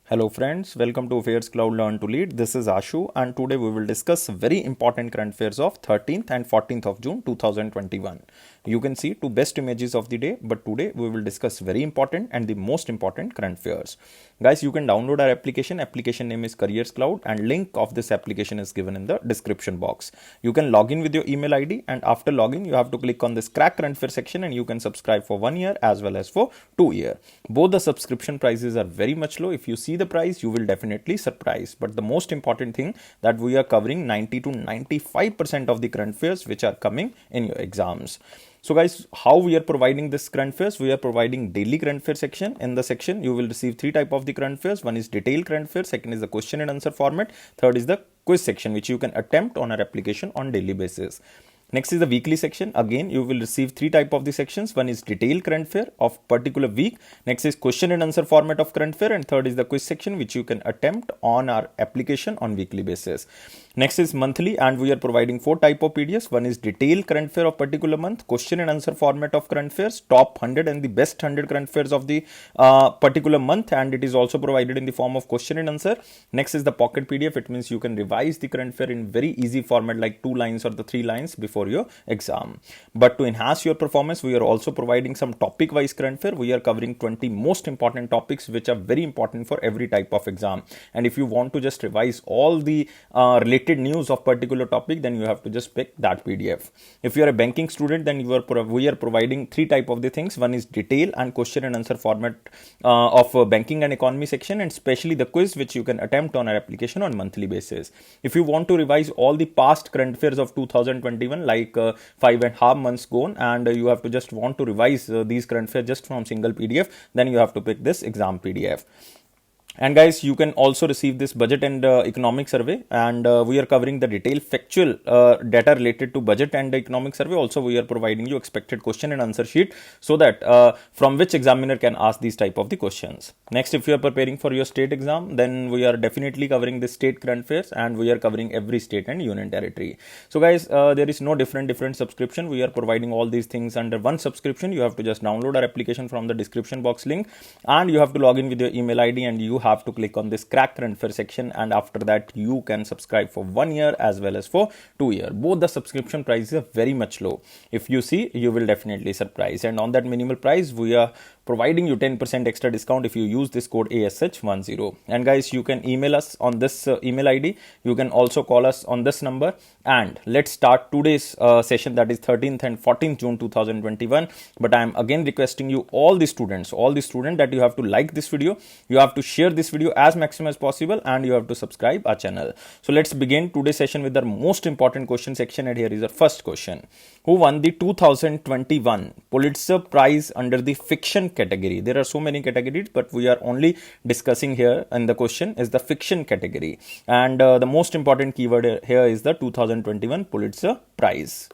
Hello friends, welcome to Affairs Cloud Learn to Lead. This is Ashu and today we will discuss very important current affairs of 13th and 14th of June 2021. You can see two best images of the day, but today we will discuss very important and the most important current affairs. Guys, you can download our application. Application name is Careers Cloud and link of this application is given in the description box. You can log in with your email ID and after login you have to click on this crack current affair section and you can subscribe for 1 year as well as for 2 year. Both the subscription prices are very much low. If you see the price, you will definitely surprise. But the most important thing that we are covering 90 to 95% of the current affairs which are coming in your exams. So guys, how we are providing this current affairs? We are providing daily current affairs section. In the section, you will receive three type of the current affairs. One is detailed current affairs. Second is the question and answer format. Third is the quiz section, which you can attempt on our application on daily basis. Next is the weekly section. Again, you will receive three type of the sections. One is detailed current affair of particular week. Next is question and answer format of current affair. And third is the quiz section, which you can attempt on our application on weekly basis. Next is monthly, and we are providing four type of PDFs. One is detailed current affair of particular month, question and answer format of current affairs, top 100 and the best 100 current affairs of the particular month, and it is also provided in the form of question and answer. Next is the pocket PDF. It means you can revise the current affair in very easy format like 2 lines or the 3 lines before your exam. But to enhance your performance, we are also providing some topic wise current affair. We are covering 20 most important topics which are very important for every type of exam. And if you want to just revise all the related news of particular topic, then you have to just pick that PDF. If you are a banking student, then we are providing three type of the things. One is detail and question and answer format of banking and economy section, and especially the quiz which you can attempt on our application on monthly basis. If you want to revise all the past current affairs of 2021 like 5.5 months gone, and you have to just want to revise these current affairs just from single PDF, then you have to pick this exam PDF. And guys, you can also receive this budget and economic survey, and we are covering the detailed factual data related to budget and economic survey. Also, we are providing you expected question and answer sheet so that from which examiner can ask these type of the questions. Next, if you are preparing for your state exam, then we are definitely covering the state current affairs, and we are covering every state and union territory. So guys, there is no different subscription. We are providing all these things under one subscription. You have to just download our application from the description box link, and you have to log in with your email ID, and you have to click on this crack current affair section, and after that you can subscribe for 1 year as well as for 2 year. Both the subscription prices are very much low. If you see, you will definitely surprise, and on that minimal price we are providing you 10% extra discount if you use this code ASH10. And guys, you can email us on this email ID. You can also call us on this number, and let's start today's session, that is 13th and 14th June 2021. But I am again requesting you, all the students that you have to like this video, you have to share this video as maximum as possible, and you have to subscribe our channel. So let's begin today's session with our most important question section, and here is our first question. Who won the 2021 Pulitzer Prize under the fiction category? There are so many categories, but we are only discussing here, and the question is the fiction category, and the most important keyword here is the 2021 Pulitzer Prize.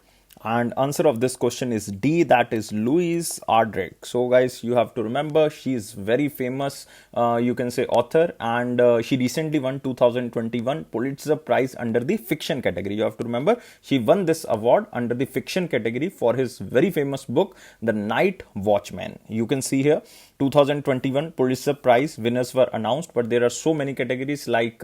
And answer of this question is D, that is Louise Ardrich. So guys, you have to remember, she is very famous, you can say author, and she recently won 2021 Pulitzer Prize under the fiction category. You have to remember, she won this award under the fiction category for his very famous book, The Night Watchman. You can see here 2021 Pulitzer Prize winners were announced, but there are so many categories like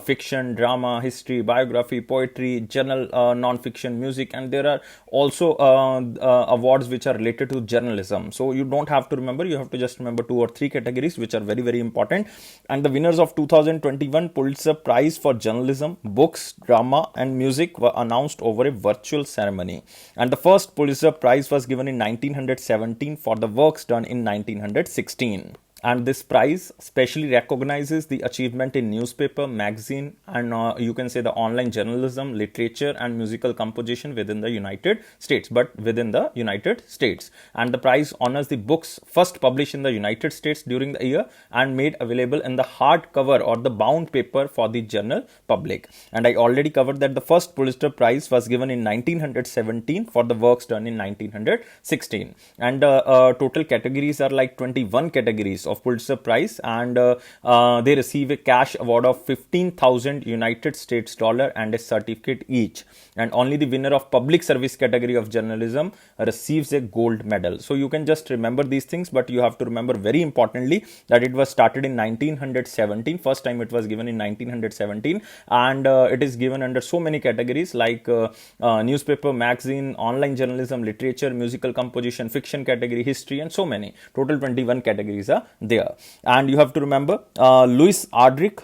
fiction, drama, history, biography, poetry, journal, non-fiction, music, and there are also awards which are related to journalism. So you don't have to remember, you have to just remember 2 or 3 categories which are very important. And the winners of 2021 Pulitzer Prize for journalism, books, drama and music were announced over a virtual ceremony. And the first Pulitzer Prize was given in 1917 for the works done in 1916. And this prize specially recognizes the achievement in newspaper, magazine, and you can say the online journalism, literature, and musical composition within the United States, but within the United States. And the prize honors the books first published in the United States during the year and made available in the hardcover or the bound paper for the general public. And I already covered that the first Pulitzer Prize was given in 1917 for the works done in 1916. And total categories are like 21 categories of Pulitzer Prize, and they receive a cash award of 15,000 United States dollar and a certificate each. And only the winner of public service category of journalism receives a gold medal. So you can just remember these things, but you have to remember very importantly that it was started in 1917. First time it was given in 1917, and it is given under so many categories like newspaper, magazine, online journalism, literature, musical composition, fiction category, history, and so many. Total 21 categories are there. And you have to remember Louis Ardrich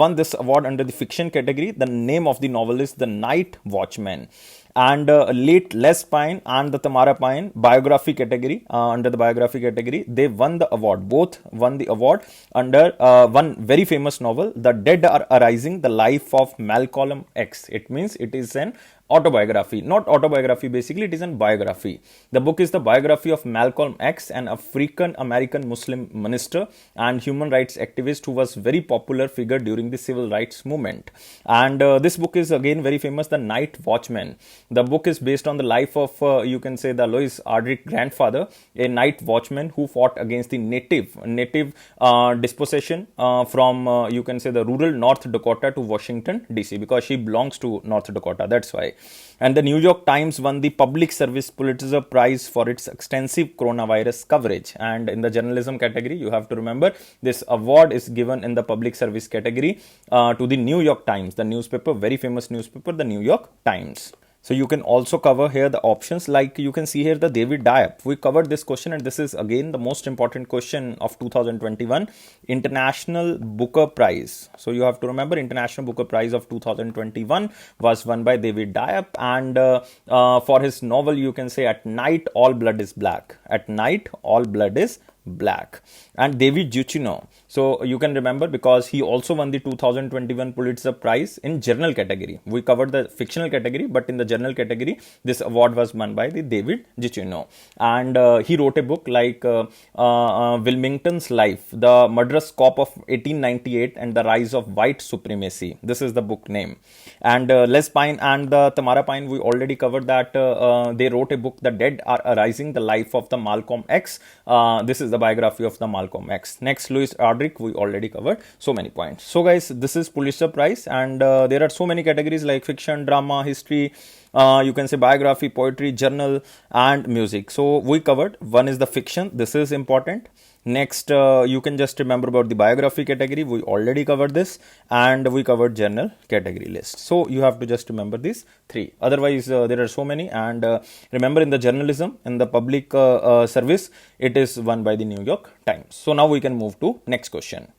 won this award under the fiction category. The name of the novel is The Night Watchman. And late Les Pine and the Tamara Pine biography category, under the biography category, they won the award. Both won the award under one very famous novel, The Dead Are Arising, The Life of Malcolm X. It means it is an autobiography, not autobiography, basically it is a biography. The book is the biography of Malcolm X, an African American Muslim minister and human rights activist who was very popular figure during the civil rights movement. And this book is again very famous, The Night Watchman. The book is based on the life of you can say the Louis Ardrich grandfather, a night watchman who fought against the native dispossession from you can say the rural North Dakota to Washington DC, because she belongs to North Dakota, that's why. And the New York Times won the Public Service Pulitzer Prize for its extensive coronavirus coverage. And in the journalism category, you have to remember this award is given in the public service category to the New York Times, the newspaper, very famous newspaper, the New York Times. So you can also cover here the options, like you can see here the David Diep. We covered this question, and this is again the most important question of 2021, International Booker Prize. So you have to remember International Booker Prize of 2021 was won by David Diep, and for his novel you can say At Night All Blood is Black. At Night All Blood is Black. And David Duchovny, so you can remember because he also won the 2021 Pulitzer Prize in journal category. We covered the fictional category, but in the journal category this award was won by the David Duchovny. And he wrote a book like Wilmington's Life, The Murderous Cop of 1898 and the Rise of White Supremacy. This is the book name. And Les Pine and the Tamara Pine, we already covered that they wrote a book, The Dead Are Arising, The Life of the Malcolm X. This is the biography of the Malcolm X. Next, Louis Ardrich, we already covered so many points. So guys, this is Pulitzer Prize, and there are so many categories like fiction, drama, history, you can say biography, poetry, journal, and music. So we covered, one is the fiction, this is important. Next, you can just remember about the biography category, we already covered this, and we covered journal category list. So you have to just remember these three. Otherwise, there are so many. And remember, in the journalism, in the public service, it is won by the New York Times. So now we can move to next question.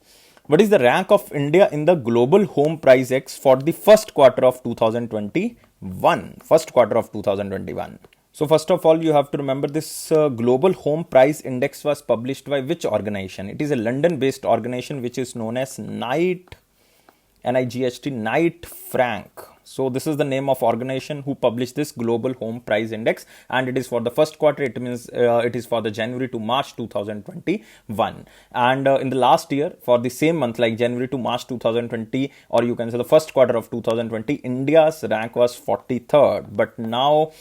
What is the rank of India in the Global Home Price Index for the first quarter of 2021? First quarter of 2021. So first of all, you have to remember this Global Home Price Index was published by which organization? It is a London-based organization which is known as Knight Frank. So this is the name of organization who published this Global Home Price Index, and it is for the first quarter. It means it is for the January to March 2021. And in the last year, for the same month, like January to March 2020, or you can say the first quarter of 2020, India's rank was 43rd. But now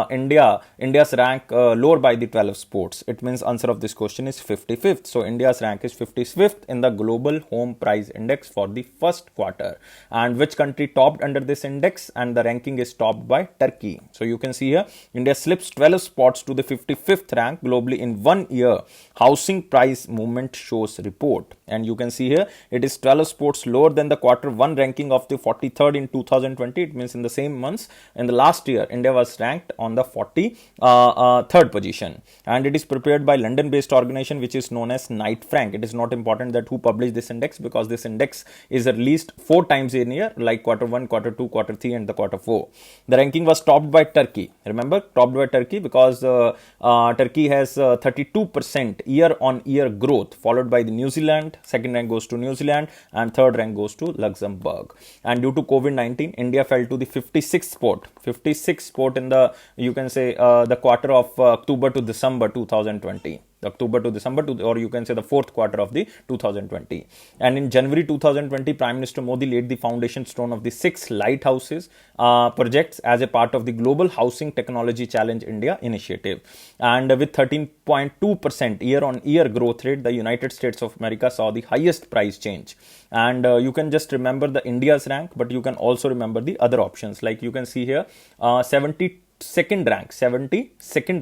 India's rank lower by the 12 sports. It means answer of this question is 55th. So India's rank is 55th in the Global Home Price Index for the first quarter. And which country topped under this index? And the ranking is topped by Turkey. So you can see here, India slips 12 spots to the 55th rank globally in 1 year. Housing price movement shows report. And you can see here, it is 12 spots lower than the quarter 1 ranking of the 43rd in 2020. It means in the same months in the last year, India was ranked on the 43rd position. And it is prepared by London-based organization which is known as Knight Frank. It is not important that who published this index, because this index is released 4 times in a year, like quarter 1, quarter 2, quarter 3 and the quarter 4. The ranking was topped by Turkey. Remember, topped by Turkey because Turkey has 32% year-on-year growth, followed by the New Zealand. Second rank goes to New Zealand and third rank goes to Luxembourg. And due to COVID-19, India fell to the 56th spot. 56th spot in the, you can say, the quarter of October to December 2020. the October to December, or you can say the fourth quarter of the 2020. And in January 2020, Prime Minister Modi laid the foundation stone of the 6 lighthouses projects as a part of the Global Housing Technology Challenge India initiative. And with 13.2% year-on-year growth rate, the United States of America saw the highest price change. And you can just remember the India's rank, but you can also remember the other options. Like you can see here, 72nd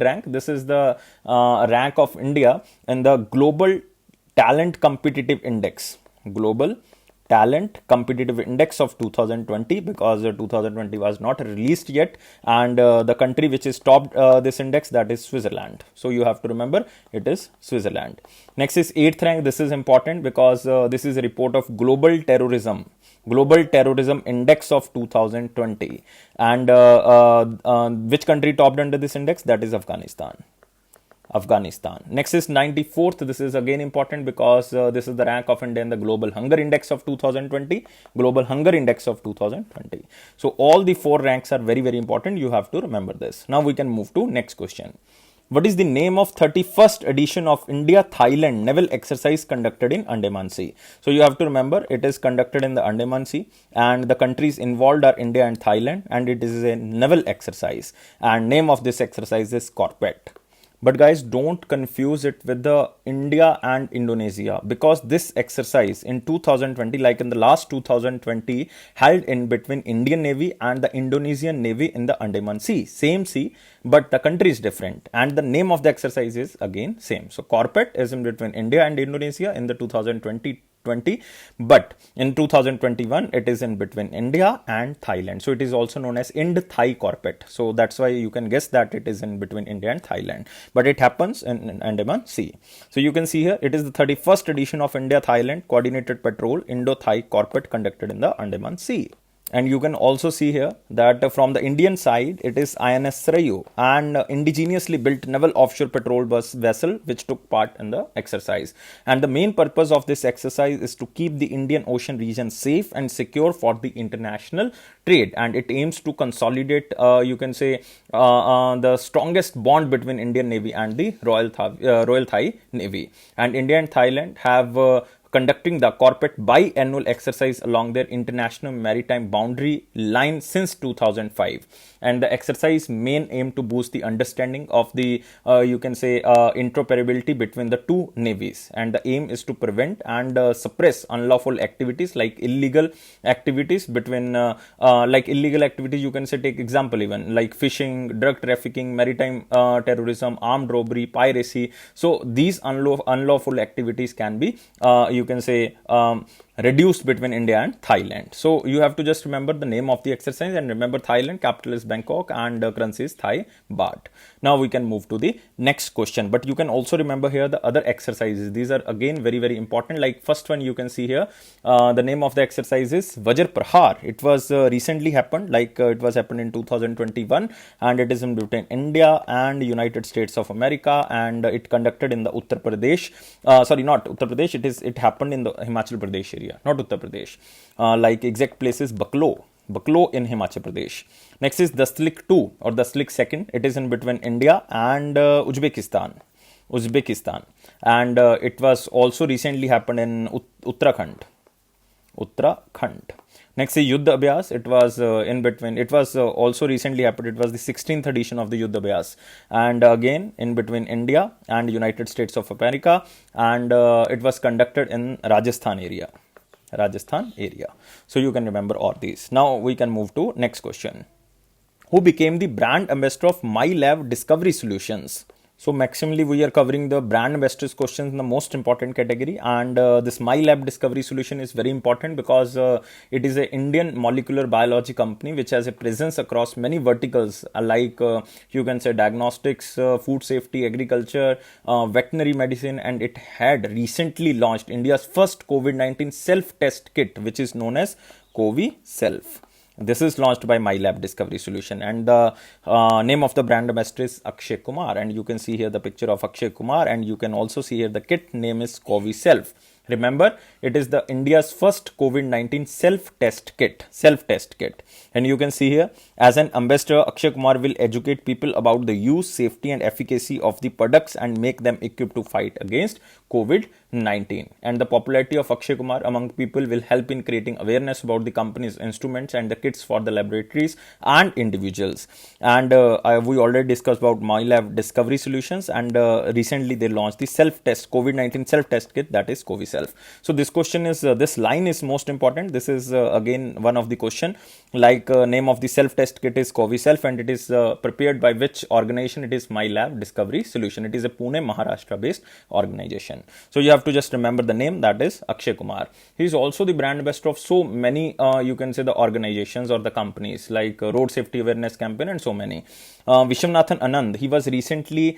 rank. This is the rank of India in the Global Talent Competitive Index. Global Talent Competitive Index of 2020, because 2020 was not released yet. And the country which is topped this index, that is Switzerland. So you have to remember it is Switzerland. Next is 8th rank. This is important because this is a report of Global Terrorism Index of 2020. And which country topped under this index? That is Afghanistan. Next is 94th. This is again important because this is the rank of India in the Global Hunger Index of 2020. So all the 4 ranks are very, very important. You have to remember this. Now we can move to next question. What is the name of 31st edition of India-Thailand naval exercise conducted in Andaman Sea? So you have to remember it is conducted in the Andaman Sea, and the countries involved are India and Thailand, and it is a naval exercise, and name of this exercise is Corpet. But guys, don't confuse it with the India and Indonesia, because this exercise in 2020, like in the last 2020, held in between Indian Navy and the Indonesian Navy in the Andaman Sea. Same sea, but the country is different. And the name of the exercise is again same. So Corpet is in between India and Indonesia in the 2020, but in 2021 it is in between India and Thailand. So it is also known as Ind-Thai Corpet. So that's why you can guess that it is in between India and Thailand, but it happens in Andaman Sea. So you can see here it is the 31st edition of India-Thailand Coordinated Patrol Indo-Thai Corpet conducted in the Andaman Sea. And you can also see here that from the Indian side, it is INS Sarayu, an indigenously built naval offshore patrol vessel which took part in the exercise. And the main purpose of this exercise is to keep the Indian Ocean region safe and secure for the international trade. And it aims to consolidate, you can say, the strongest bond between Indian Navy and the Royal Thai Navy. And India and Thailand have conducting the Corpet biannual exercise along their international maritime boundary line since 2005. And the exercise main aim to boost the understanding of the, you can say, interoperability between the two navies. And the aim is to prevent and suppress unlawful activities like illegal activities between, you can say, take example even like fishing, drug trafficking, maritime terrorism, armed robbery, piracy. So these unlawful activities can be, you can say, reduced between India and Thailand. So you have to just remember the name of the exercise, and remember Thailand, capital is Bangkok, and currency is Thai baht. Now we can move to the next question, but you can also remember here the other exercises. These are again very, very important. Like first one you can see here, the name of the exercise is Vajra Prahar. It was recently happened, like it was happened in 2021, and it is in between India and United States of America, and it conducted in the Uttar Pradesh, not Uttar Pradesh, it happened in the Himachal Pradesh area. Not Uttar Pradesh. Like exact place is Baklo in Himachal Pradesh. Next is Daslik 2 or Daslik 2nd. It is in between India and Uzbekistan. And it was also recently happened in Uttarakhand. Next is Yuddha Abhyas. It was in between. It was also recently happened. It was the 16th edition of the Yuddha Abhyas, and again in between India and United States of America, and it was conducted in Rajasthan area. So you can remember all these. Now we can move to next question. Who became the brand ambassador of MyLab Discovery Solutions? So maximally we are covering the brand ambassadors questions in the most important category, and this MyLab Discovery Solution is very important because it is an Indian molecular biology company which has a presence across many verticals like you can say diagnostics, food safety, agriculture, veterinary medicine, and it had recently launched India's first COVID-19 self-test kit, which is known as COVID Self. This is launched by MyLab Discovery Solution, and the name of the brand ambassador is Akshay Kumar, and you can see here the picture of Akshay Kumar, and you can also see here the kit name is COVID Self. Remember, it is the India's first COVID-19 self-test kit. And you can see here, as an ambassador, Akshay Kumar will educate people about the use, safety and efficacy of the products and make them equipped to fight against COVID-19. And the popularity of Akshay Kumar among people will help in creating awareness about the company's instruments and the kits for the laboratories and individuals. And we already discussed about MyLab Discovery Solutions, and recently they launched the self-test COVID-19 self-test kit, that is CoviSelf. So this question is, this line is most important. This is again one of the question, like name of the self-test kit is CoviSelf, and it is prepared by which organization? It is MyLab Discovery Solution. It is a Pune, Maharashtra based organization. So you have to just remember the name, that is Akshay Kumar. He is also the brand ambassador of so many you can say the organizations or the companies like Road Safety Awareness Campaign and so many. Vishwanathan Anand, he was recently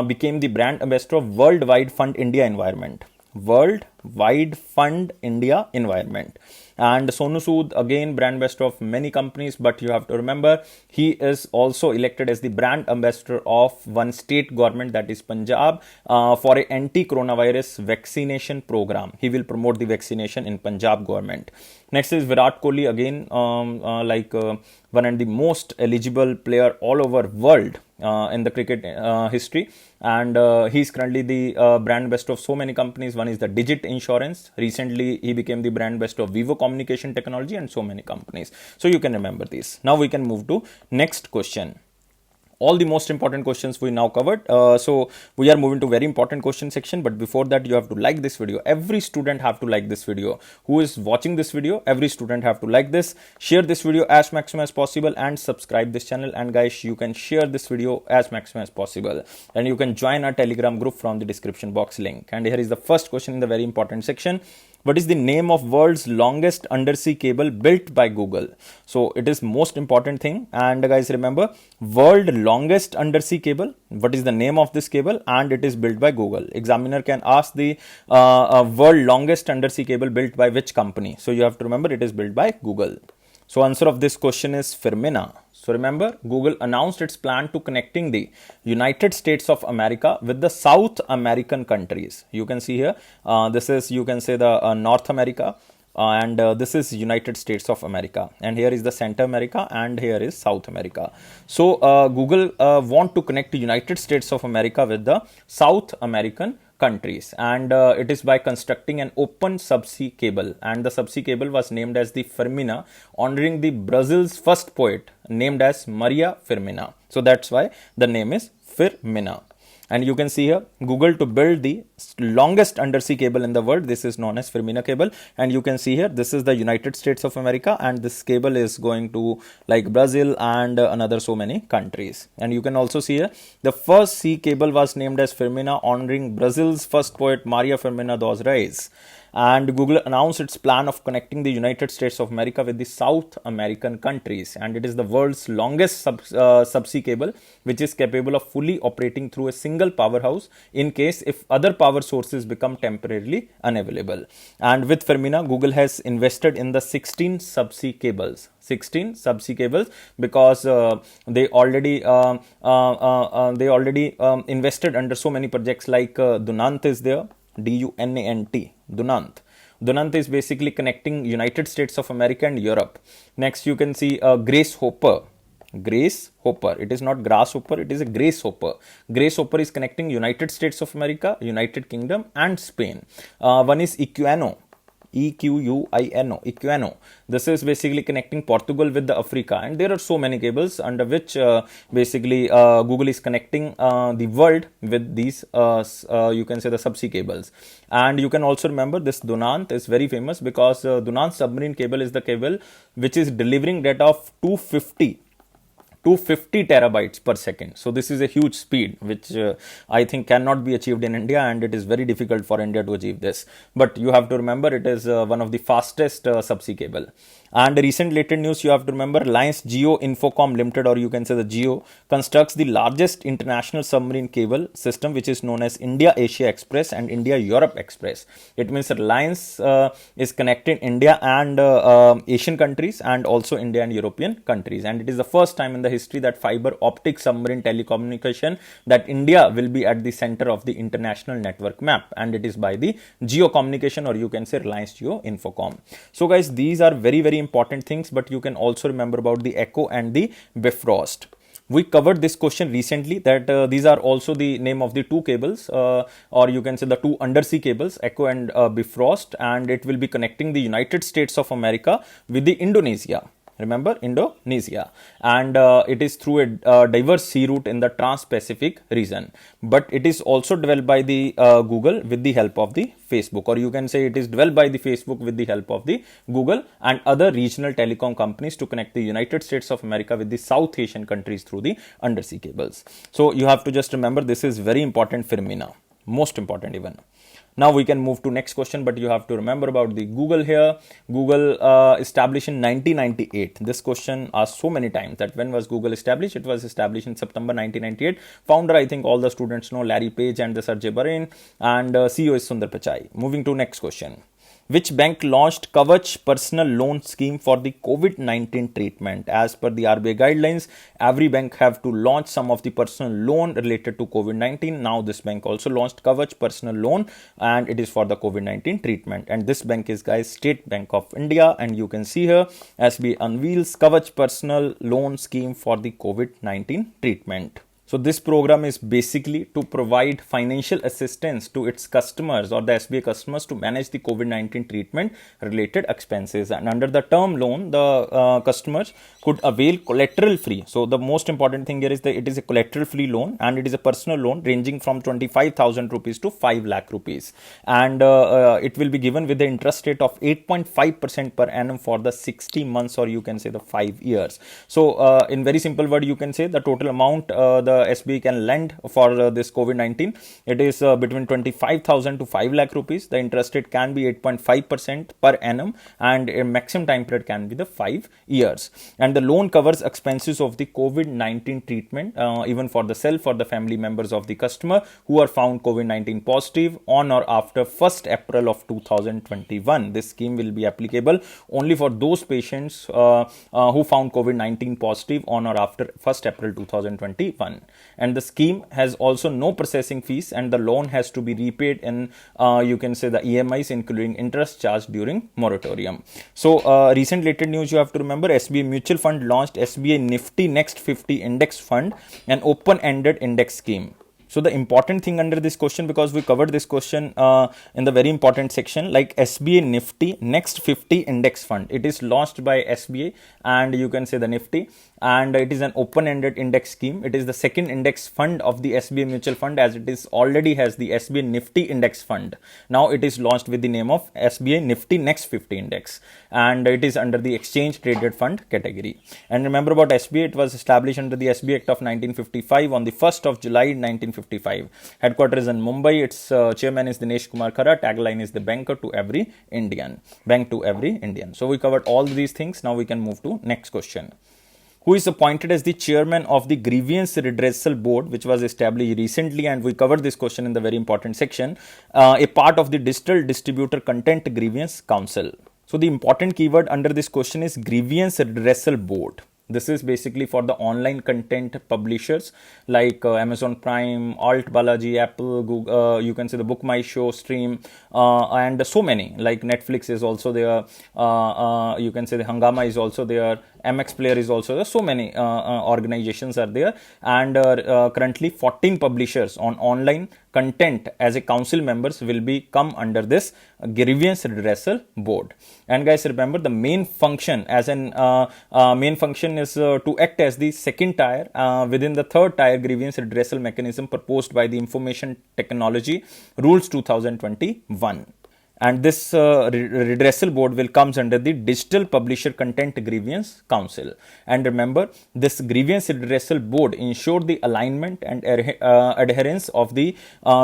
became the brand ambassador of World Wide Fund India Environment. World Wide Fund India Environment. And Sonu Sood, again brand ambassador of many companies, but you have to remember he is also elected as the brand ambassador of one state government, that is Punjab, for a anti-coronavirus vaccination program. He will promote the vaccination in Punjab government. Next is Virat Kohli, again one and the most eligible player all over world in the cricket history, and he is currently the brand ambassador of so many companies. One is the Digit Insurance. Recently he became the brand ambassador of Vivo Communication Technology and so many companies. So you can remember this. Now we can move to next question. All the most important questions we now covered. So we are moving to very important question section, but before that you have to like this video. Every student have to like this video. Who is watching this video, every student have to like this, share this video as maximum as possible, and subscribe this channel. And guys, you can share this video as maximum as possible, and you can join our Telegram group from the description box link. And here is the first question in the very important section. What is the name of world's longest undersea cable built by Google? So it is most important thing. And guys, remember, world longest undersea cable, what is the name of this cable? And it is built by Google. Examiner can ask the world longest undersea cable built by which company? So you have to remember it is built by Google. So answer of this question is Firmina. So remember, Google announced its plan to connecting the United States of America with the South American countries. You can see here, this is, you can say the North America, and this is United States of America, and here is the Central America, and here is South America. So Google want to connect the United States of America with the South American countries, and it is by constructing an open subsea cable, and the subsea cable was named as the Firmina, honoring the Brazil's first poet named as Maria Firmina. So that's why the name is Firmina. And you can see here, Google to build the longest undersea cable in the world. This is known as Firmina cable. And you can see here, this is the United States of America, and this cable is going to like Brazil and another so many countries. And you can also see here, the first sea cable was named as Firmina, honoring Brazil's first poet Maria Firmina dos Reis. And Google announced its plan of connecting the United States of America with the South American countries, and it is the world's longest subsea cable, which is capable of fully operating through a single powerhouse in case if other power sources become temporarily unavailable. And with Firmina, Google has invested in the 16 subsea cables. 16 subsea cables, because they already invested under so many projects like Dunant is there, D-U-N-A-N-T, Dunant. Dunant is basically connecting United States of America and Europe. Next, you can see Grace Hopper. Grace Hopper. It is not grasshopper, it is a Grace Hopper. Grace Hopper is connecting United States of America, United Kingdom and Spain. One is Equano. Equino, Equino. This is basically connecting Portugal with the Africa, and there are so many cables under which basically Google is connecting the world with these you can say the subsea cables. And you can also remember this Dunant is very famous because Dunant submarine cable is the cable which is delivering data of 250 terabytes per second. So this is a huge speed which I think cannot be achieved in India, and it is very difficult for India to achieve this. But you have to remember it is one of the fastest subsea cable. And recent related news, you have to remember Reliance Jio Infocom Limited, or you can say the Jio, constructs the largest international submarine cable system, which is known as India Asia Express and India Europe Express. It means Reliance is connecting India and Asian countries, and also India and European countries, and it is the first time in the the history that fiber optic submarine telecommunication, that India will be at the center of the international network map, and it is by the Jio Communication, or you can say Reliance Jio Infocom. So guys, these are very, very important things, but you can also remember about the Echo and the Bifrost. We covered this question recently, that these are also the name of the two cables, or you can say the two undersea cables, Echo and Bifrost, and it will be connecting the United States of America with the Indonesia. Remember, Indonesia, and it is through a diverse sea route in the Trans-Pacific region. But it is also developed by the Google with the help of the Facebook, or you can say it is developed by the Facebook with the help of the Google and other regional telecom companies to connect the United States of America with the South Asian countries through the undersea cables. So you have to just remember, this is very important phenomena, most important even. Now we can move to next question, but you have to remember about the Google here. Google established in 1998. This question asked so many times, that when was Google established? It was established in September 1998. Founder, I think all the students know, Larry Page and the Sergey Brin, and CEO is Sundar Pichai. Moving to next question. Which bank launched Kavach personal loan scheme for the COVID-19 treatment? As per the RBI guidelines, every bank have to launch some of the personal loan related to COVID-19. Now this bank also launched Kavach personal loan, and it is for the COVID-19 treatment. And this bank is, guys, State Bank of India, and you can see here SBI unveils Kavach personal loan scheme for the COVID-19 treatment. So this program is basically to provide financial assistance to its customers, or the SBI customers, to manage the COVID-19 treatment related expenses. And under the term loan, the customers could avail collateral free. So the most important thing here is that it is a collateral free loan, and it is a personal loan ranging from 25,000 rupees to 5 lakh rupees. And it will be given with the interest rate of 8.5% per annum for the 60 months, or you can say the 5 years. So in very simple word, you can say the total amount the SBI can lend for this COVID-19, it is between 25,000 to 5 lakh rupees. The interest rate can be 8.5% per annum, and a maximum time period can be the 5 years. And the loan covers expenses of the COVID-19 treatment, even for the self or the family members of the customer who are found COVID-19 positive on or after 1st April of 2021. This scheme will be applicable only for those patients who found COVID-19 positive on or after 1st April 2021. And the scheme has also no processing fees, and the loan has to be repaid in you can say the EMIs, including interest charged during moratorium. So recent related news, you have to remember, SBI Mutual Fund launched SBI Nifty Next 50 Index Fund, an open-ended index scheme. So the important thing under this question, because we covered this question in the very important section, like SBI Nifty Next 50 Index Fund, it is launched by SBI, and you can say the Nifty, and it is an open-ended index scheme. It is the second index fund of the SBI Mutual Fund, as it is already has the SBI Nifty Index Fund. Now it is launched with the name of SBI Nifty Next 50 Index, and it is under the exchange traded fund category. And remember about SBI, it was established under the SBI Act of 1955 on the 1st of July 1955. Headquarters in Mumbai. Its chairman is Dinesh Kumar Khara. Tagline is the banker to every Indian. Bank to every Indian. So we covered all these things. Now we can move to next question. Who is appointed as the chairman of the Grievance Redressal Board, which was established recently, and we covered this question in the very important section, a part of the Digital Distributor Content Grievance Council. So the important keyword under this question is Grievance Redressal Board. This is basically for the online content publishers like Amazon Prime, Alt Balaji, Apple, Google, you can say the Book My Show, Stream, and so many, like Netflix is also there, you can say the Hangama is also there, MX Player is also there. So many organizations are there, and currently 14 publishers on online content as a council members will be come under this Grievance Redressal Board. And guys, remember the main function as an main function is to act as the second tier within the third tier grievance redressal mechanism proposed by the Information Technology Rules 2021. And this redressal board will comes under the Digital Publisher Content Grievance Council. And remember, this Grievance Redressal Board ensure the alignment and adherence of the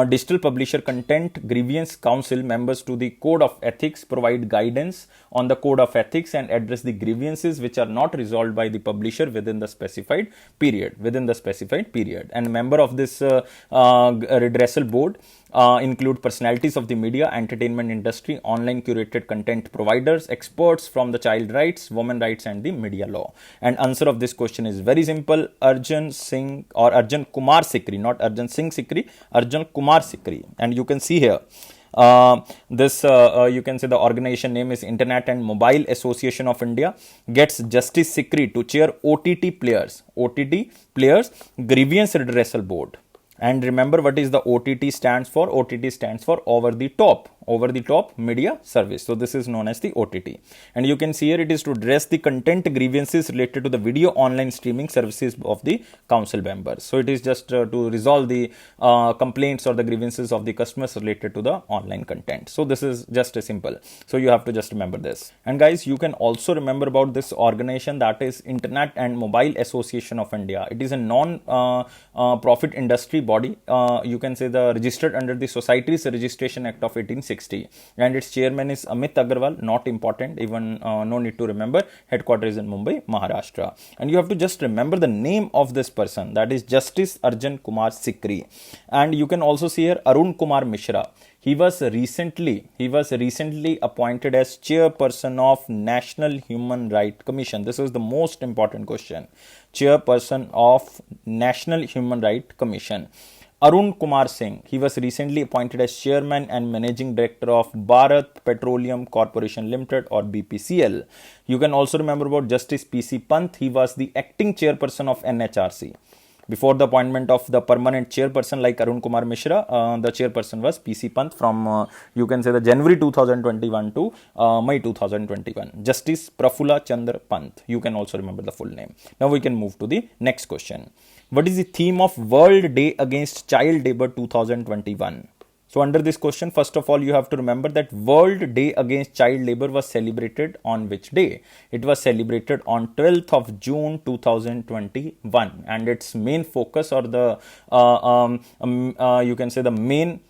Digital Publisher Content Grievance Council members to the Code of Ethics, provide guidance on the Code of Ethics, and address the grievances which are not resolved by the publisher within the specified period. And member of this redressal board include personalities of the media, entertainment industry, online curated content providers, experts from the child rights, women rights, and the media law. And answer of this question is very simple: Arjun Singh or Arjun Kumar Sikri, not Arjun Singh Sikri, Arjun Kumar Sikri. And you can see here. You can say the organization name is Internet and Mobile Association of India, gets Justice Sikri to chair OTT Players Grievance Redressal Board. And remember, what is the OTT stands for? OTT stands for over the top media service. So this is known as the OTT. And you can see here it is to address the content grievances related to the video online streaming services of the council members. So it is just to resolve the complaints or the grievances of the customers related to the online content. So this is just a simple. So you have to just remember this. And guys, you can also remember about this organization, that is Internet and Mobile Association of India. It is a non-profit industry body. You can say the registered under the Societies Registration Act of 1860, and its chairman is Amit Agarwal. Not important, even no need to remember. Headquarters is in Mumbai, Maharashtra. And you have to just remember the name of this person, that is Justice Arjun Kumar Sikri. And you can also see here Arun Kumar Mishra. He was recently appointed as chairperson of National Human Rights Commission. This is the most important question. Chairperson of National Human Rights Commission. Arun Kumar Singh, he was recently appointed as chairman and managing director of Bharat Petroleum Corporation Limited, or BPCL. You can also remember about Justice PC Pant. He was the acting chairperson of NHRC. Before the appointment of the permanent chairperson like Arun Kumar Mishra, the chairperson was PC Pant from, you can say, the January 2021 to May 2021. Justice Prafula Chandra Pant. You can also remember the full name. Now we can move to the next question. What is the theme of World Day Against Child Labour 2021? So under this question, first of all, you have to remember that World Day Against Child Labour was celebrated on which day? It was celebrated on 12th of June 2021, and its main focus, or the you can say the main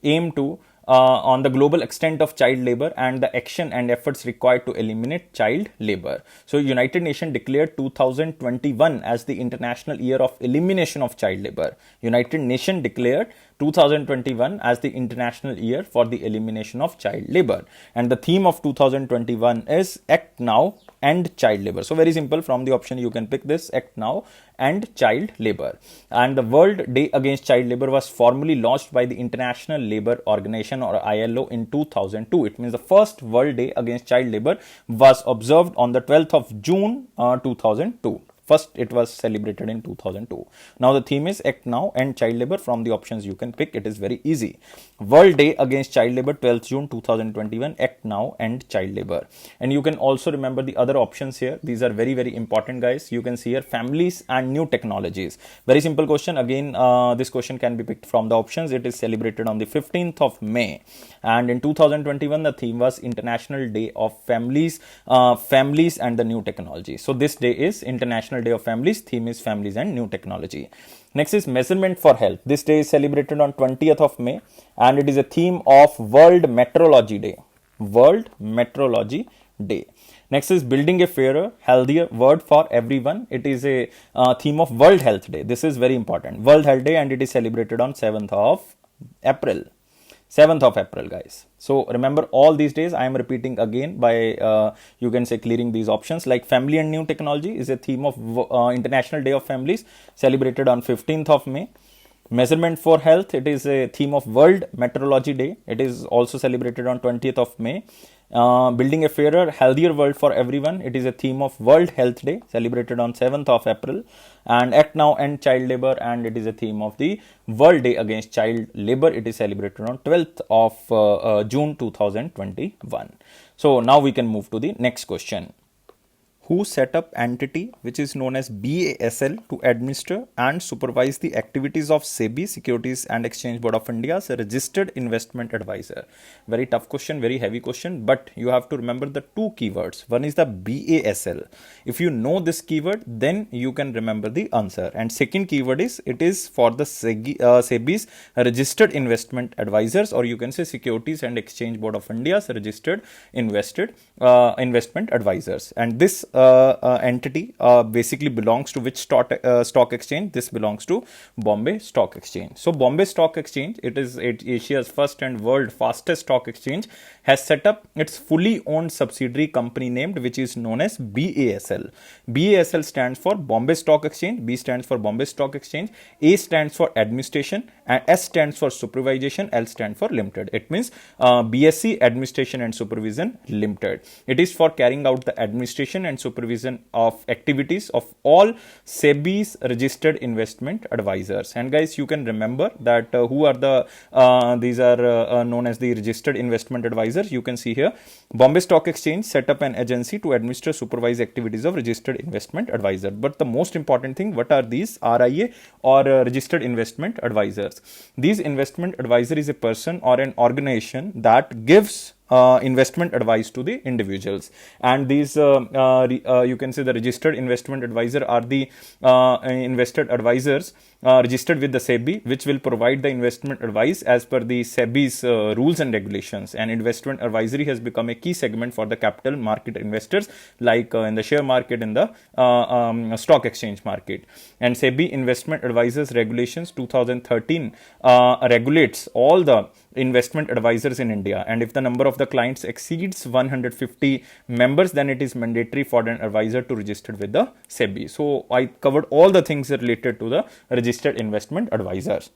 aim to on the global extent of child labor and the action and efforts required to eliminate child labor. So United Nations declared 2021 as the International Year of Elimination of Child Labor. United Nations declared 2021 as the International Year for the Elimination of Child Labor. And the theme of 2021 is Act Now, End Child Labor. So very simple, from the option you can pick this: Act Now, End Child Labor. And the World Day Against Child Labor was formally launched by the International Labour Organization, or ILO, in 2002. It means the first World Day Against Child Labor was observed on the 12th of June 2002. First, it was celebrated in 2002. Now, the theme is Act Now, End Child Labor. From the options you can pick, it is very easy. World Day Against Child Labor, 12th June 2021, Act Now, End Child Labor. And you can also remember the other options here. These are very, very important, guys. You can see here Families and New Technologies. Very simple question. Again, this question can be picked from the options. It is celebrated on the 15th of May. And in 2021, the theme was International Day of Families, Families and the New Technology. So this day is International Day of Families. Theme is Families and New Technology. Next is Measurement for Health. This day is celebrated on 20th of May, and it is a theme of World Meteorology Day. World Meteorology Day. Next is Building a Fairer, Healthier World for Everyone. It is a theme of World Health Day. This is very important. World Health Day, and it is celebrated on 7th of April. 7th of April, guys. So remember all these days. I am repeating again by you can say clearing these options. Like Family and New Technology is a theme of International Day of Families, celebrated on 15th of May. Measurement for Health, it is a theme of World Meteorology Day. It is also celebrated on 20th of May. Building a Fairer, Healthier World for Everyone, it is a theme of World Health Day, celebrated on 7th of April. And Act Now, End Child Labor, and it is a theme of the World Day Against Child Labor. It is celebrated on 12th of June 2021. So now we can move to the next question. Who set up entity which is known as BASL to administer and supervise the activities of SEBI, Securities and Exchange Board of India, as a registered investment advisor? Very tough question, very heavy question, but you have to remember the two keywords. One is the BASL. If you know this keyword, then you can remember the answer. And second keyword is, it is for the SEBI's registered investment advisors, or you can say Securities and Exchange Board of India's registered investment advisors. And this entity basically belongs to which stock exchange? This belongs to Bombay Stock Exchange. So Bombay Stock Exchange, it is Asia's first and world fastest stock exchange, has set up its fully owned subsidiary company named, which is known as BASL. BASL stands for Bombay Stock Exchange, B stands for Bombay Stock Exchange, A stands for administration, and S stands for supervision, L stands for limited. It means BSC Administration and Supervision Limited. It is for carrying out the administration and supervision of activities of all SEBI's registered investment advisors. And guys, you can remember that who are these are known as the registered investment advisors. You can see here, Bombay Stock Exchange set up an agency to administer, supervise activities of registered investment advisor. But the most important thing, what are these RIA or registered investment advisors? These investment advisor is a person or an organization that gives investment advice to the individuals, and these you can say the registered investment advisor are the invested advisors registered with the SEBI, which will provide the investment advice as per the SEBI's rules and regulations. And investment advisory has become a key segment for the capital market investors, like in the share market, in the stock exchange market. And SEBI investment advisors regulations 2013 regulates all the investment advisors in India, and if the number of the clients exceeds 150 members, then it is mandatory for an advisor to register with the SEBI. So I covered all the things related to the registered investment advisors.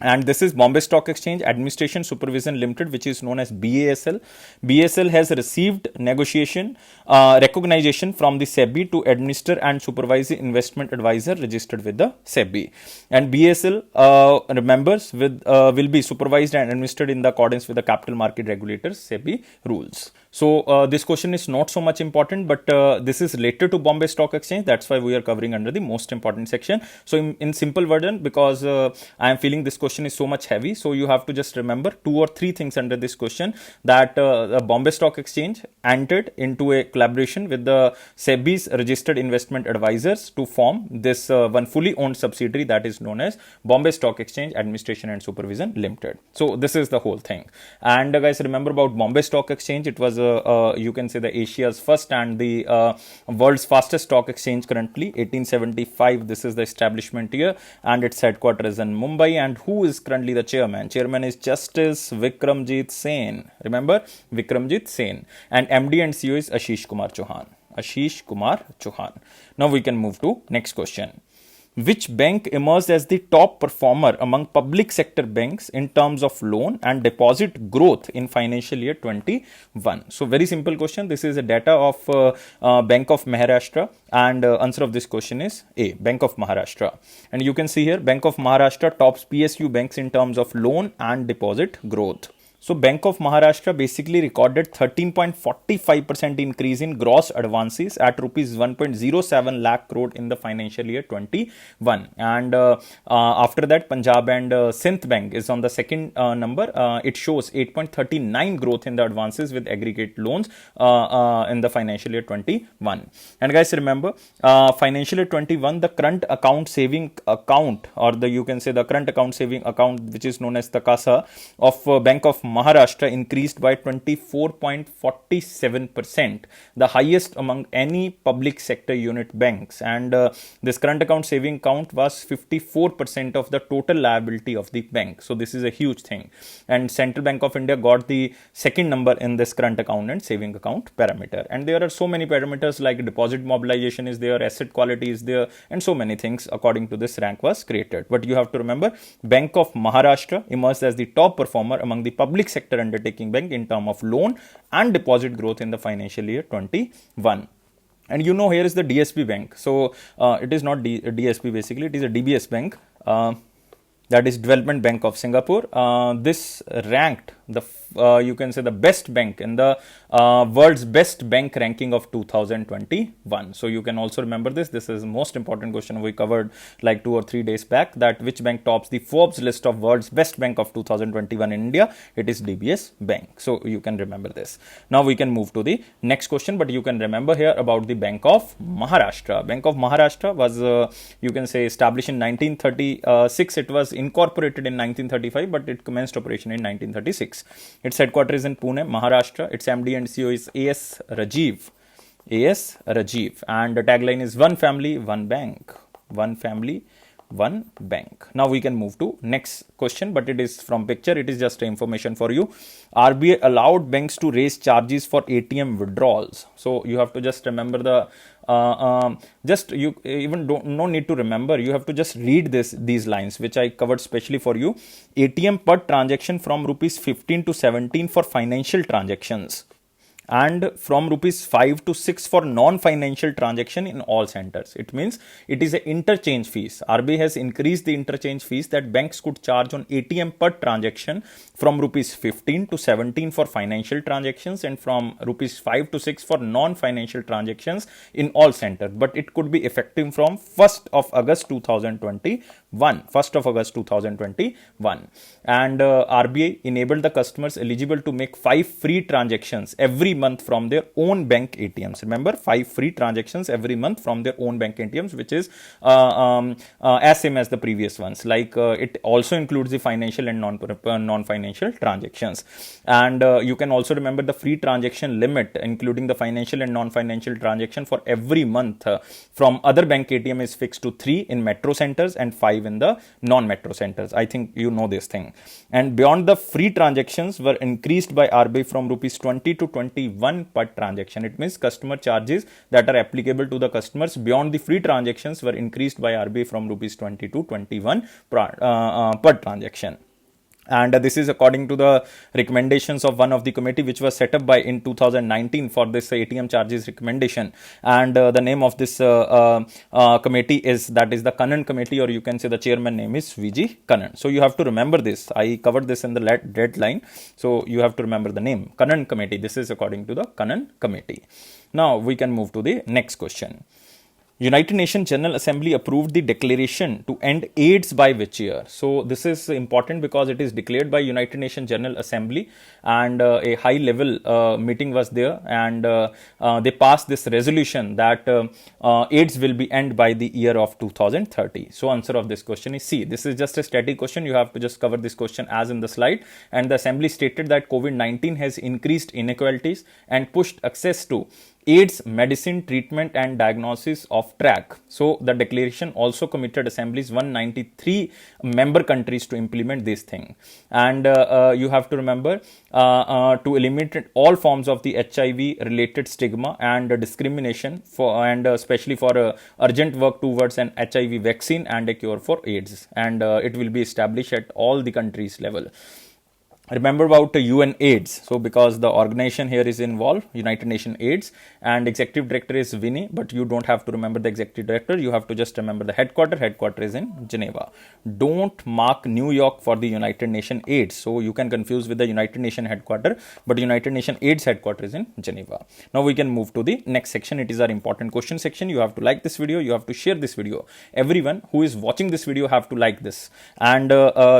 And this is Bombay Stock Exchange Administration Supervision Limited, which is known as BASL. BASL has received negotiation recognition from the SEBI to administer and supervise the investment advisor registered with the SEBI. And BASL members will be supervised and administered in the accordance with the capital market regulators SEBI rules. So this question is not so much important, but this is related to Bombay Stock Exchange. That's why we are covering under the most important section. So in simple version, because I am feeling this question is so much heavy, so you have to just remember 2 or 3 things under this question, that the Bombay Stock Exchange entered into a collaboration with the SEBI's registered investment advisors to form this one fully owned subsidiary that is known as Bombay Stock Exchange Administration and Supervision Limited. So this is the whole thing. And guys, remember about Bombay Stock Exchange, it was you can say the Asia's first and the world's fastest stock exchange currently. 1875, this is the establishment year, and its headquarters is in Mumbai. And who is currently the chairman? Chairman is Justice Vikramjit Sen. Remember, Vikramjit Sen. And MD and CEO is Ashish Kumar Chauhan. Ashish Kumar Chauhan. Now we can move to next question. Which bank emerged as the top performer among public sector banks in terms of loan and deposit growth in financial year 21? So very simple question. This is a data of Bank of Maharashtra, and answer of this question is A, Bank of Maharashtra. And you can see here, Bank of Maharashtra tops PSU banks in terms of loan and deposit growth. So Bank of Maharashtra basically recorded 13.45% increase in gross advances at rupees 1.07 lakh crore in the financial year 21. And after that, Punjab and Sindh Bank is on the second number. It shows 8.39 growth in the advances with aggregate loans in the financial year 21. And guys, remember, financial year 21, the current account saving account, or the you can say the current account saving account, which is known as the CASA of Bank of Maharashtra, increased by 24.47%, the highest among any public sector unit banks. And this current account saving account was 54% of the total liability of the bank. So this is a huge thing. And Central Bank of India got the second number in this current account and saving account parameter. And there are so many parameters like deposit mobilization is there, asset quality is there, and so many things according to this rank was created. But you have to remember, Bank of Maharashtra emerged as the top performer among the public sector undertaking bank in terms of loan and deposit growth in the financial year 21. And you know, here is the DSB bank. So it is not DSB, basically it is a DBS bank, that is Development Bank of Singapore. This ranked the you can say the best bank in the world's best bank ranking of 2021. So you can also remember this. This is the most important question we covered like 2 or 3 days back, that which bank tops the Forbes list of world's best bank of 2021 in India. It is DBS Bank. So you can remember this. Now we can move to the next question, but you can remember here about the Bank of Maharashtra. Bank of Maharashtra was you can say established in 1936. It was incorporated in 1935, but it commenced operation in 1936. Its headquarters is in Pune, Maharashtra. Its MD and CEO is A.S. Rajiv. AS Rajiv. And the tagline is one family, one bank. One family, one bank. Now we can move to next question, but it is from picture. It is just information for you. RBI allowed banks to raise charges for ATM withdrawals. So you have to just remember the just you even don't no need to remember, you have to just read these lines which I covered specially for you. ATM per transaction from rupees 15 to 17 for financial transactions, and from rupees 5 to 6 for non-financial transaction in all centers. It means it is an interchange fees. RBI has increased the interchange fees that banks could charge on ATM per transaction from rupees 15 to 17 for financial transactions, and from rupees 5 to 6 for non-financial transactions in all centers. But it could be effective from 1st of August 2021. 1st of August 2021. And RBI enabled the customers eligible to make 5 free transactions every month from their own bank ATMs. Remember, 5 free transactions every month from their own bank ATMs, which is as same as the previous ones. Like it also includes the financial and non-financial transactions. And you can also remember the free transaction limit, including the financial and non-financial transaction for every month from other bank ATM is fixed to 3 in metro centers and 5 in the non-metro centers. I think you know this thing. And beyond the free transactions were increased by RBI from rupees 20 to 21 per transaction. It means customer charges that are applicable to the customers beyond the free transactions were increased by RBI from rupees 20 to 21 per transaction. And this is according to the recommendations of one of the committee which was set up by in 2019 for this ATM charges recommendation. And the name of this committee is, that is the Kannan committee, or you can say the chairman name is VG Kannan. So you have to remember this. I covered this in the deadline. So you have to remember the name, Kannan committee. This is according to the Kannan committee. Now we can move to the next question. United Nations General Assembly approved the declaration to end AIDS by which year? So this is important because it is declared by United Nations General Assembly, and a high level meeting was there, and they passed this resolution that AIDS will be end by the year of 2030. So answer of this question is C. This is just a static question. You have to just cover this question as in the slide. And the assembly stated that COVID-19 has increased inequalities and pushed access to AIDS medicine, treatment and diagnosis off track. So the declaration also committed assemblies 193 member countries to implement this thing. And you have to remember to eliminate all forms of the HIV related stigma and discrimination for, and especially for urgent work towards an HIV vaccine and a cure for AIDS. And it will be established at all the countries level. Remember about UN AIDS. So because the organization here is involved, United Nations AIDS, and executive director is Winnie, but you don't have to remember the executive director. You have to just remember the headquarter. Headquarter is in Geneva. Don't mark New York for the United Nations AIDS. So you can confuse with the United Nations headquarter, but United Nations AIDS headquarter is in Geneva. Now we can move to the next section. It is our important question section. You have to like this video. You have to share this video. Everyone who is watching this video have to like this and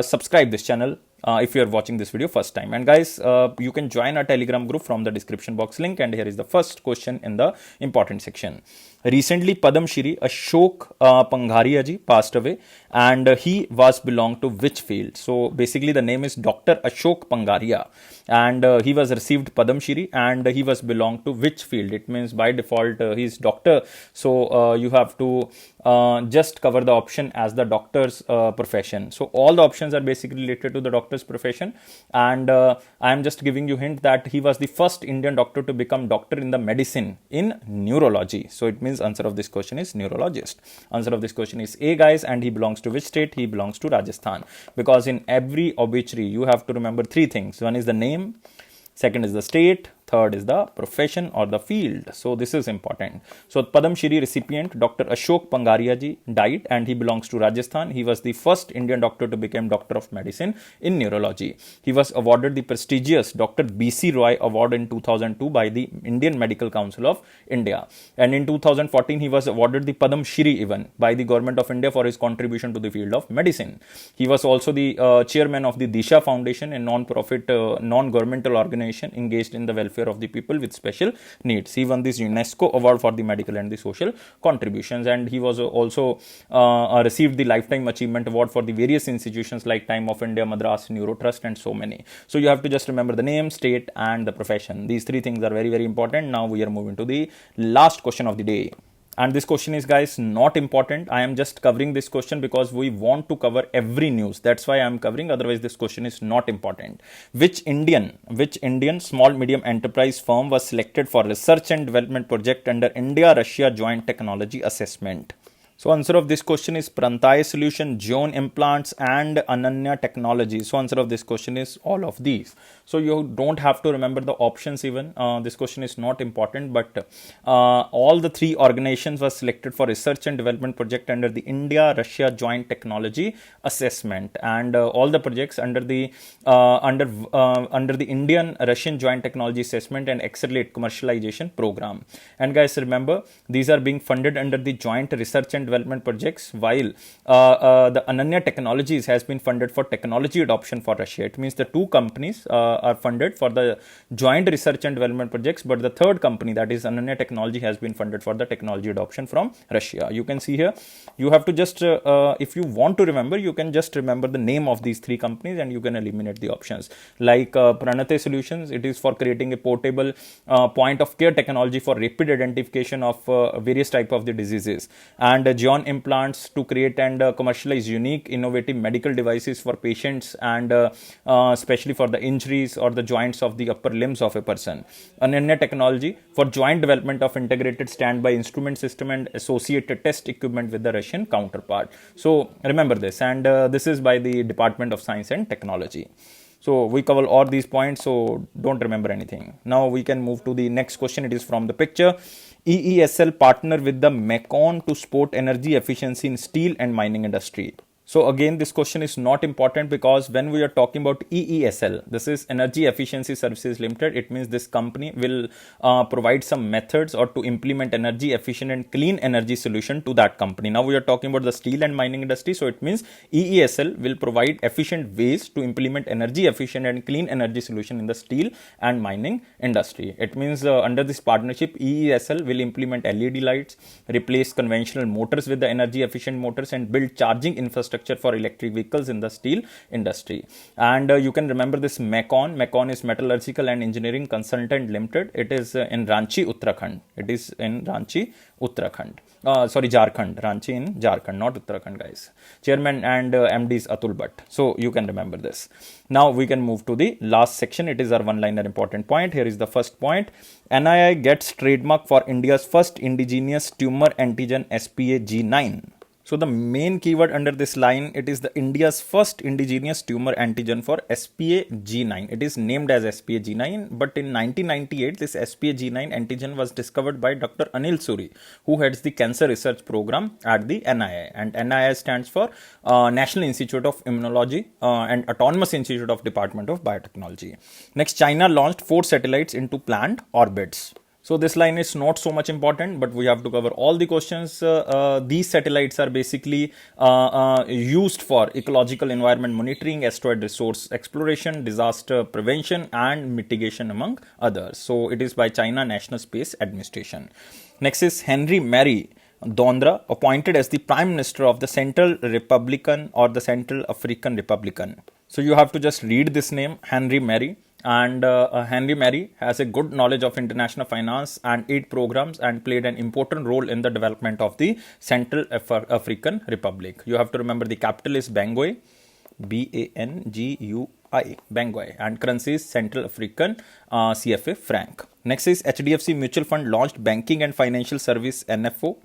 subscribe this channel. If you are watching this video first time. And guys, you can join our Telegram group from the description box link. And here is the first question in the important section. Recently, Padam Shri Ashok Pangharia ji passed away, and he was belonged to which field? So basically the name is Dr. Ashok Pangharia, and he was received Padam Shri, and he was belonged to which field? It means by default he is doctor. So you have to just cover the option as the doctor's profession. So all the options are basically related to the doctor's profession, and I am just giving you hint that he was the first Indian doctor to become doctor in the medicine in neurology. So it means answer of this question is neurologist. Answer of this question is A, guys. And he belongs to which state? He belongs to Rajasthan, because in every obituary you have to remember three things. One is the name, second is the state, third is the profession or the field. So this is important. So Padam Shri recipient Dr. Ashok Pangharia ji died, and he belongs to Rajasthan. He was the first Indian doctor to become doctor of medicine in neurology. He was awarded the prestigious Dr. B.C. Roy Award in 2002 by the Indian Medical Council of India. And in 2014, he was awarded the Padam Shri even by the Government of India for his contribution to the field of medicine. He was also the chairman of the Disha Foundation, a non-profit, non-governmental organization engaged in the welfare welfare of the people with special needs. He won this UNESCO award for the medical and the social contributions, and he was also received the Lifetime Achievement Award for the various institutions like Time of India, Madras Neuro Trust, and so many. So you have to just remember the name, state, and the profession. These three things are very, very important. Now we are moving to the last question of the day. And this question is, guys, not important. I am just covering this question because we want to cover every news. That's why I am covering. Otherwise, this question is not important. Which Indian small medium enterprise firm was selected for research and development project under India-Russia Joint Technology Assessment? So answer of this question is Prantai Solution, John Implants, and Ananya Technology. So answer of this question is all of these. So you don't have to remember the options even. This question is not important, but all the three organizations were selected for research and development project under the India-Russia Joint Technology Assessment, and all the projects under the Indian-Russian Joint Technology Assessment and Accelerate Commercialization Program. And guys, remember, these are being funded under the Joint Research and Development Projects, while the Ananya Technologies has been funded for technology adoption for Russia. It means the two companies are funded for the joint research and development projects, but the third company, that is Ananya Technology, has been funded for the technology adoption from Russia. You can see here, you have to just, if you want to remember, you can just remember the name of these three companies and you can eliminate the options. Like Pranate Solutions, it is for creating a portable point of care technology for rapid identification of various type of the diseases, and John Implants to create and commercialize unique innovative medical devices for patients, and especially for the injuries or the joints of the upper limbs of a person. Ananya Technology for joint development of integrated standby instrument system and associated test equipment with the Russian counterpart. So remember this, and this is by the Department of Science and Technology. So we cover all these points, so don't remember anything. Now we can move to the next question. It is from the picture. EESL partner with the Mekon to support energy efficiency in steel and mining industry. So again, this question is not important because when we are talking about EESL, this is Energy Efficiency Services Limited. It means this company will provide some methods or to implement energy efficient and clean energy solution to that company. Now we are talking about the steel and mining industry. So it means EESL will provide efficient ways to implement energy efficient and clean energy solution in the steel and mining industry. It means under this partnership, EESL will implement LED lights, replace conventional motors with the energy efficient motors, and build charging infrastructure for electric vehicles in the steel industry. And you can remember this Mekon. Mekon is Metallurgical and Engineering Consultant Limited. It is in Ranchi, Uttarakhand. It is in Ranchi, Uttarakhand. Jharkhand. Ranchi in Jharkhand, not Uttarakhand, guys. Chairman and MD is Atul Bhatt. So you can remember this. Now we can move to the last section. It is our one-liner important point. Here is the first point. NII gets trademark for India's first indigenous tumor antigen SPA-G9. So the main keyword under this line, it is the India's first indigenous tumor antigen for SPA-G9. It is named as SPA-G9, but in 1998, this SPA-G9 antigen was discovered by Dr. Anil Suri, who heads the cancer research program at the NII. And NII stands for National Institute of Immunology and Autonomous Institute of Department of Biotechnology. Next, China launched 4 satellites into planned orbits. So this line is not so much important, but we have to cover all the questions. These satellites are basically used for ecological environment monitoring, asteroid resource exploration, disaster prevention and mitigation, among others. So it is by China National Space Administration. Next is Henry Mary Dondra, appointed as the Prime Minister of the Central Republican or the Central African Republican. So you have to just read this name, Henry Mary. And Henry Mary has a good knowledge of international finance and aid programs and played an important role in the development of the Central African Republic. You have to remember the capital is Bangui, Bangui, Bangui, and currency is Central African CFA franc. Next is HDFC Mutual Fund launched Banking and Financial Service NFO.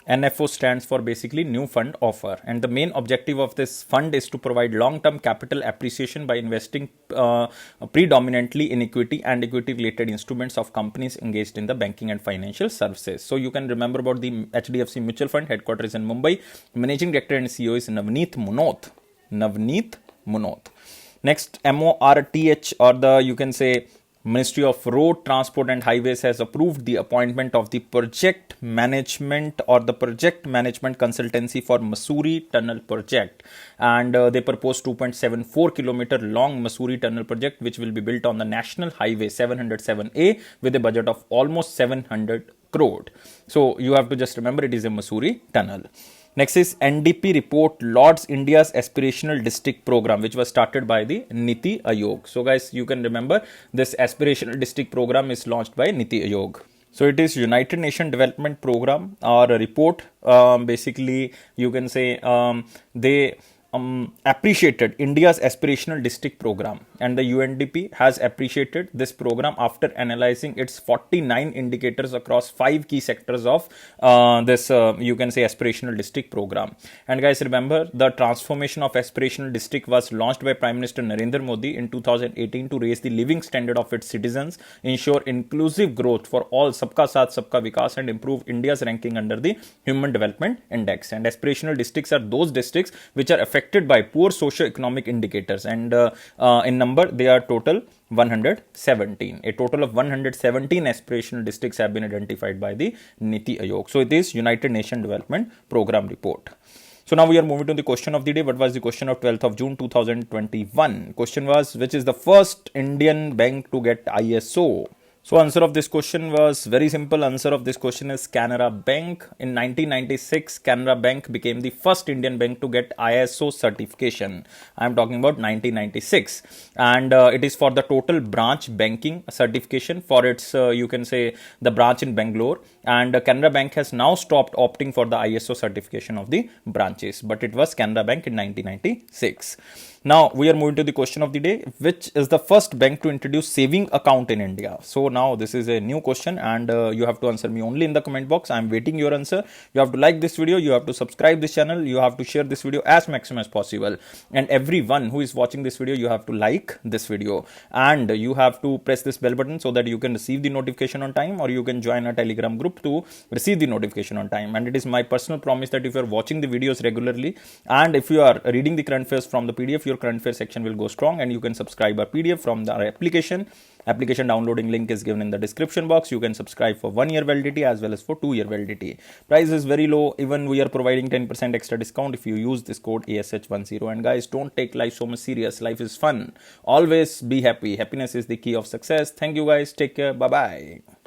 NFO stands for basically New Fund Offer, and the main objective of this fund is to provide long-term capital appreciation by investing predominantly in equity and equity-related instruments of companies engaged in the banking and financial services. So you can remember about the HDFC Mutual Fund, headquarters in Mumbai. Managing Director and CEO is Navneet Munot. Navneet Munot. Next, MORTH, or the you can say Ministry of Road Transport and Highways has approved the appointment of the project management or the project management consultancy for Mussoorie Tunnel project, and they propose 2.74 kilometer long Mussoorie Tunnel project, which will be built on the National Highway 707A with a budget of almost 700 crore. So you have to just remember it is a Mussoorie Tunnel. Next is NDP report Lords India's aspirational district program, which was started by the Niti Aayog. So guys, you can remember this aspirational district program is launched by Niti Aayog. So it is United Nations Development Program or a report. Basically, you can say they appreciated India's aspirational district program, and the UNDP has appreciated this program after analyzing its 49 indicators across 5 key sectors of this you can say aspirational district program. And guys, remember the transformation of aspirational district was launched by Prime Minister Narendra Modi in 2018 to raise the living standard of its citizens, ensure inclusive growth for all, Sabka Saath Sabka Vikas, and improve India's ranking under the Human Development Index. And aspirational districts are those districts which are affected by poor socio-economic indicators, and in number they are total 117. A total of 117 aspirational districts have been identified by the Niti Aayog. So it is United Nations Development Program report. So now we are moving to the question of the day. What was the question of 12th of June 2021? Question was, which is the first Indian bank to get ISO? So answer of this question was very simple. Answer of this question is Canara Bank. In 1996, Canara Bank became the first Indian bank to get ISO certification. I am talking about 1996, and it is for the total branch banking certification for its you can say the branch in Bangalore. And Canara Bank has now stopped opting for the ISO certification of the branches, but it was Canara Bank in 1996. Now we are moving to the question of the day, which is the first bank to introduce saving account in India. So now this is a new question, and you have to answer me only in the comment box. I am waiting your answer. You have to like this video, you have to subscribe this channel, you have to share this video as maximum as possible, and everyone who is watching this video, you have to like this video, and you have to press this bell button so that you can receive the notification on time, or you can join a Telegram group to receive the notification on time. And it is my personal promise that if you are watching the videos regularly, and if you are reading the current affairs from the PDF, your current affairs section will go strong, and you can subscribe a PDF from the application. Application downloading link is given in the description box. You can subscribe for 1 year validity as well as for 2 year validity. Price is very low. Even we are providing 10% extra discount if you use this code ASH10. And guys, don't take life so much serious. Life is fun. Always be happy. Happiness is the key of success. Thank you guys. Take care. Bye bye.